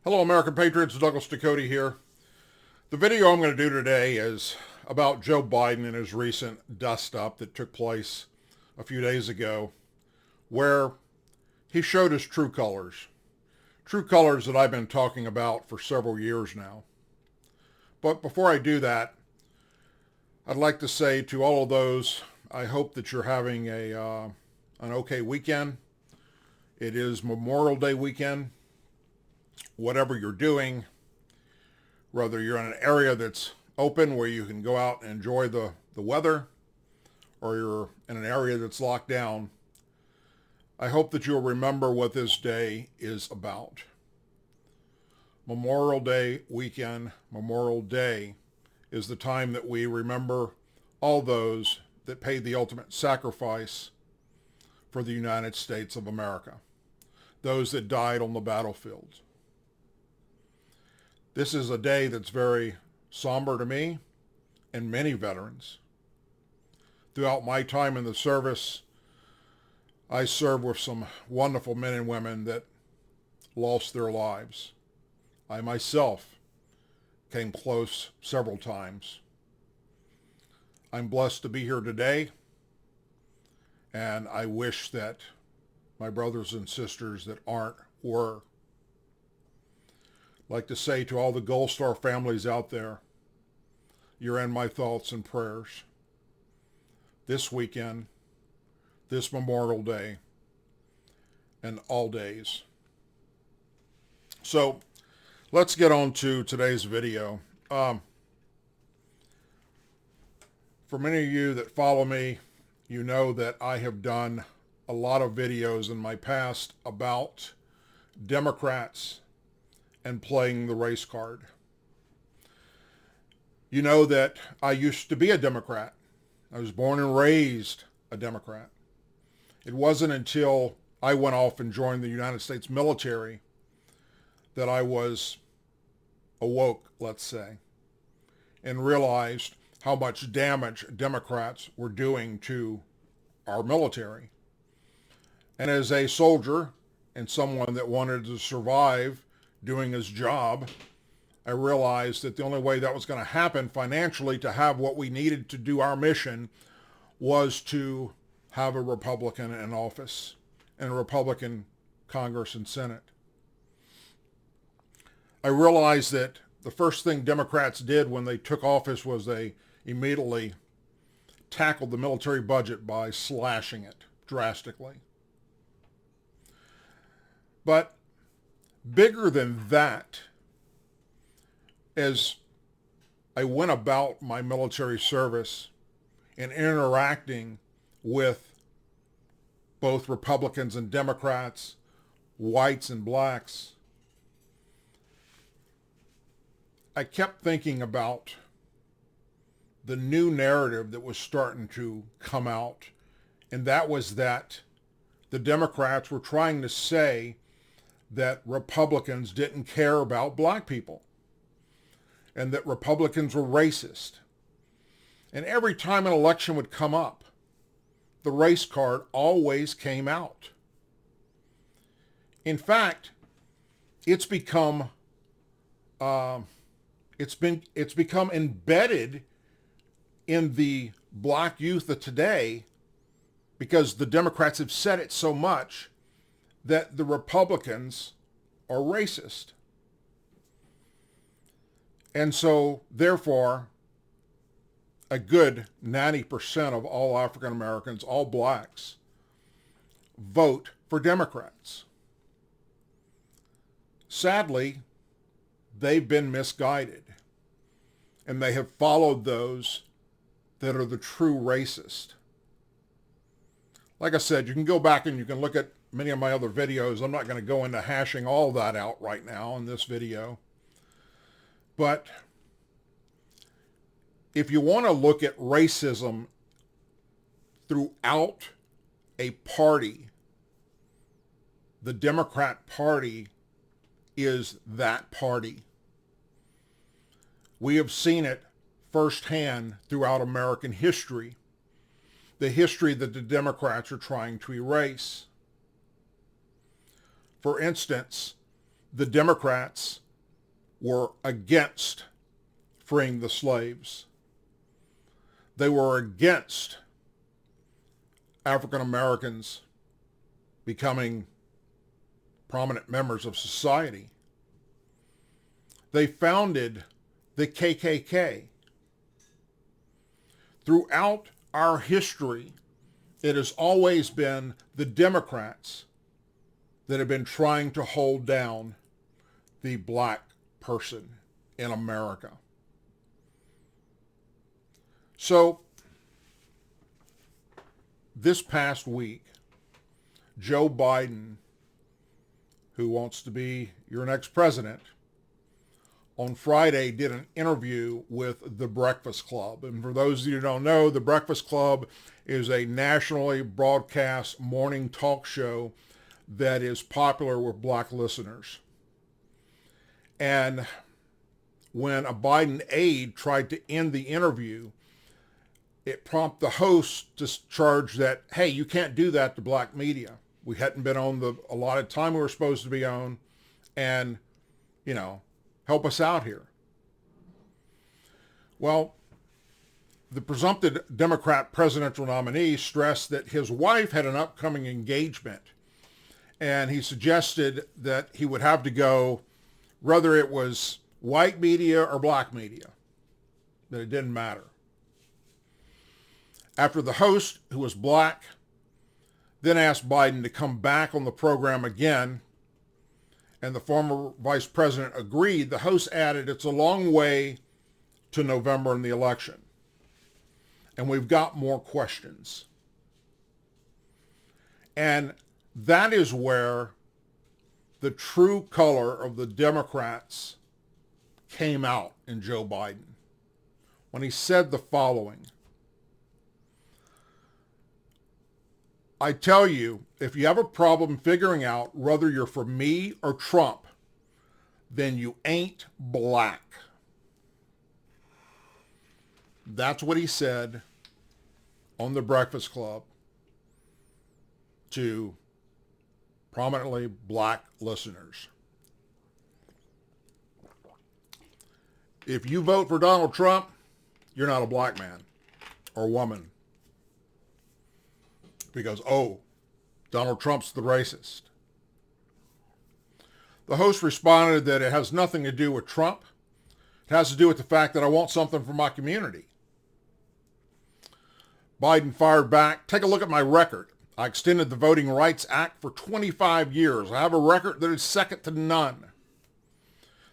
Hello, American Patriots. Douglas Ducote here. The video I'm going to do today is about Joe Biden and his recent dust-up that took place a few days ago, where he showed his true colors. True colors that I've been talking about for several years now. But before I do that, I'd like to say to all of those, I hope that you're having an okay weekend. It is Memorial Day weekend. Whatever you're doing, whether you're in an area that's open where you can go out and enjoy the weather, or you're in an area that's locked down, I hope that you'll remember what this day is about. Memorial Day weekend, Memorial Day, is the time that we remember all those that paid the ultimate sacrifice for the United States of America, those that died on the battlefields. This is a day that's very somber to me and many veterans. Throughout my time in the service, I served with some wonderful men and women that lost their lives. I myself came close several times. I'm blessed to be here today, and I wish that my brothers and sisters that aren't were. I'd like to say to all the Gold Star families out there, you're in my thoughts and prayers this weekend, this Memorial Day, and all days. So let's get on to today's video. For many of you that follow me, you know that I have done a lot of videos in my past about Democrats and playing the race card. You know that I used to be a Democrat. I was born and raised a Democrat. It wasn't until I went off and joined the United States military that I was awoke, let's say, and realized how much damage Democrats were doing to our military. And as a soldier and someone that wanted to survive doing his job, I realized that the only way that was going to happen financially to have what we needed to do our mission was to have a Republican in office and a Republican Congress and Senate. I realized that the first thing Democrats did when they took office was they immediately tackled the military budget by slashing it drastically. But bigger than that, as I went about my military service and interacting with both Republicans and Democrats, whites and blacks, I kept thinking about the new narrative that was starting to come out, and that was that the Democrats were trying to say that Republicans didn't care about black people and that Republicans were racist. And every time an election would come up, the race card always came out. In fact, it's become embedded in the black youth of today, because the Democrats have said it so much, that the Republicans are racist. And so, therefore, a good 90% of all African Americans, all blacks, vote for Democrats. Sadly, they've been misguided, and they have followed those that are the true racist. Like I said, you can go back and you can look at many of my other videos. I'm not going to go into hashing all that out right now in this video. But if you want to look at racism throughout a party, the Democrat Party is that party. We have seen it firsthand throughout American history, the history that the Democrats are trying to erase. For instance, the Democrats were against freeing the slaves. They were against African Americans becoming prominent members of society. They founded the KKK. Throughout our history, it has always been the Democrats that have been trying to hold down the black person in America. So, this past week, Joe Biden, who wants to be your next president, on Friday did an interview with The Breakfast Club. And for those of you who don't know, The Breakfast Club is a nationally broadcast morning talk show that is popular with black listeners. And when a Biden aide tried to end the interview, it prompted the host to charge that, hey, you can't do that to black media. We hadn't been on the allotted time we were supposed to be on, and, help us out here. Well, the presumptive Democrat presidential nominee stressed that his wife had an upcoming engagement, and he suggested that he would have to go, whether it was white media or black media, that it didn't matter. After the host, who was black, then asked Biden to come back on the program again, and the former vice president agreed, the host added, it's a long way to November in the election, and we've got more questions. And that is where the true color of the Democrats came out in Joe Biden, when he said the following: I tell you, if you have a problem figuring out whether you're for me or Trump, then you ain't black. That's what he said on The Breakfast Club to prominently black listeners. If you vote for Donald Trump, you're not a black man or woman. Because, Donald Trump's the racist. The host responded that it has nothing to do with Trump. It has to do with the fact that I want something for my community. Biden fired back, take a look at my record. I extended the Voting Rights Act for 25 years. I have a record that is second to none.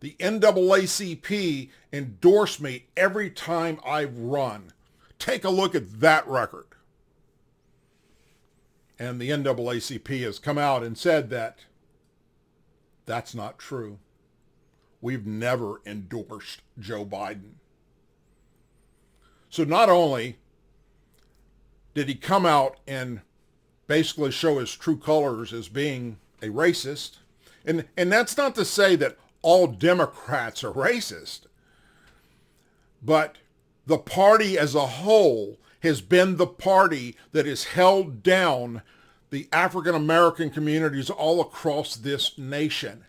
The NAACP endorsed me every time I've run. Take a look at that record. And the NAACP has come out and said that that's not true. We've never endorsed Joe Biden. So not only did he come out and basically show his true colors as being a racist, and that's not to say that all Democrats are racist, but the party as a whole has been the party that has held down the African American communities all across this nation.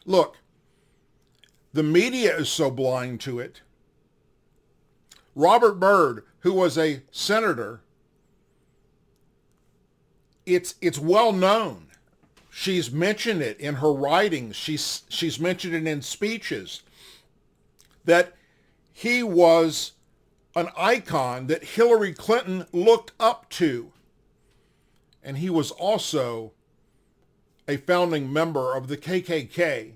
Look, the media is so blind to it. Robert Byrd, who was a senator, it's well known. She's mentioned it in her writings. She's mentioned it in speeches that he was an icon that Hillary Clinton looked up to. And he was also a founding member of the KKK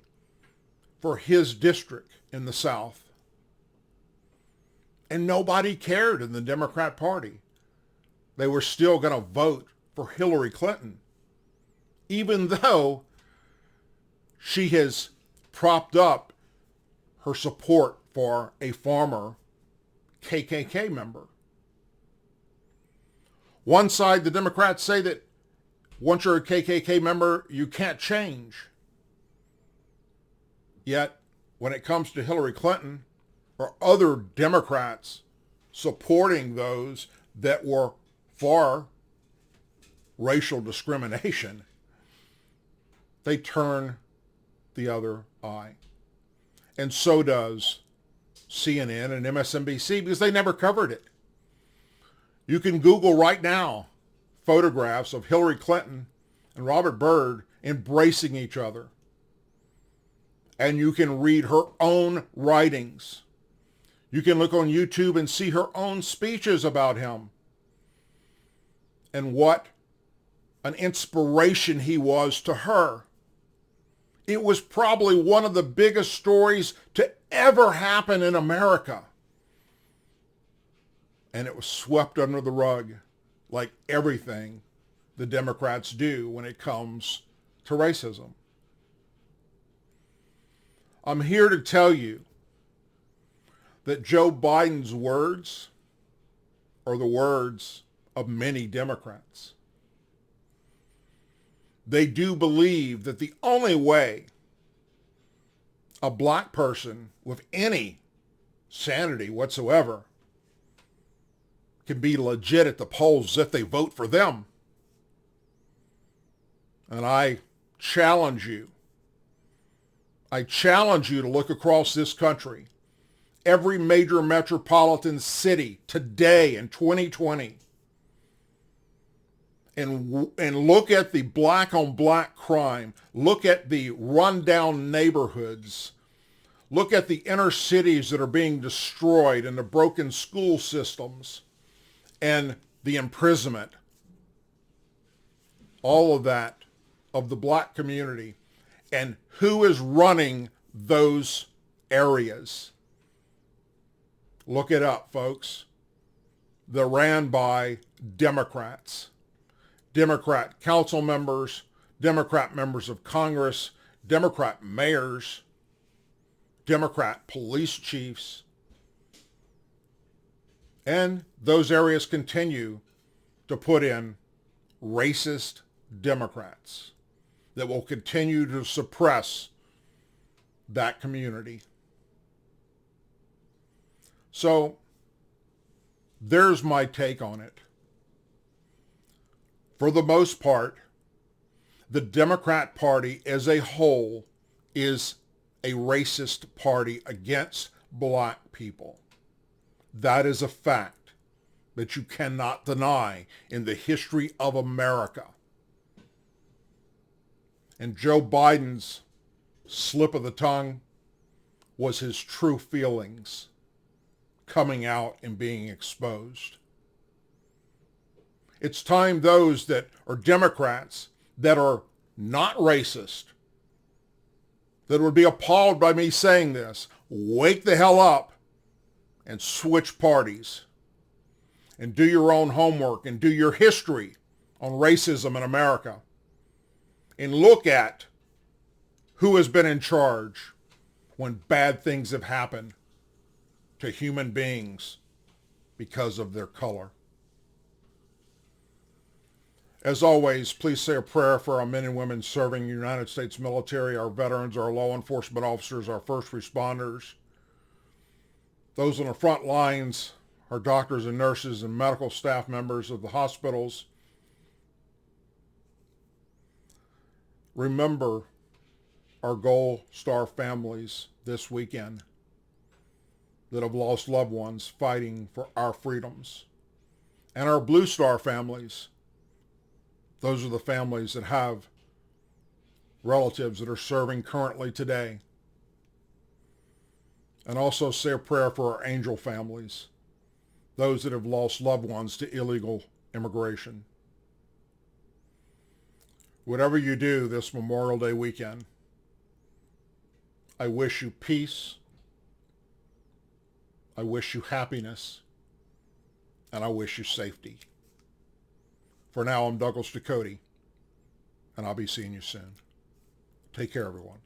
for his district in the South. And nobody cared in the Democrat Party. They were still going to vote for Hillary Clinton, even though she has propped up her support for a former KKK member. One side, the Democrats say that once you're a KKK member, you can't change. Yet, when it comes to Hillary Clinton or other Democrats supporting those that were for racial discrimination, they turn the other eye. And so does CNN and MSNBC, because they never covered it. You can Google right now photographs of Hillary Clinton and Robert Byrd embracing each other. And you can read her own writings. You can look on YouTube and see her own speeches about him and what an inspiration he was to her. It was probably one of the biggest stories to ever happen in America. And it was swept under the rug, like everything the Democrats do when it comes to racism. I'm here to tell you that Joe Biden's words are the words of many Democrats. They do believe that the only way a black person with any sanity whatsoever can be legit at the polls is if they vote for them. And I challenge you to look across this country, every major metropolitan city today in 2020, and look at the black on black crime, look at the rundown neighborhoods, look at the inner cities that are being destroyed and the broken school systems and the imprisonment, all of that of the black community, and who is running those areas. Look it up, folks. They're ran by Democrats. Democrat council members, Democrat members of Congress, Democrat mayors, Democrat police chiefs. And those areas continue to put in racist Democrats that will continue to suppress that community. So there's my take on it. For the most part, the Democrat Party as a whole is a racist party against black people. That is a fact that you cannot deny in the history of America. And Joe Biden's slip of the tongue was his true feelings coming out and being exposed. It's time those that are Democrats that are not racist, that would be appalled by me saying this, wake the hell up and switch parties and do your own homework and do your history on racism in America and look at who has been in charge when bad things have happened to human beings because of their color. As always, please say a prayer for our men and women serving the United States military, our veterans, our law enforcement officers, our first responders, those on the front lines, our doctors and nurses and medical staff members of the hospitals. Remember our Gold Star families this weekend that have lost loved ones fighting for our freedoms. And our Blue Star families. Those are the families that have relatives that are serving currently today. And also say a prayer for our Angel families, those that have lost loved ones to illegal immigration. Whatever you do this Memorial Day weekend, I wish you peace, I wish you happiness, and I wish you safety. For now, I'm Douglas Ducote, and I'll be seeing you soon. Take care, everyone.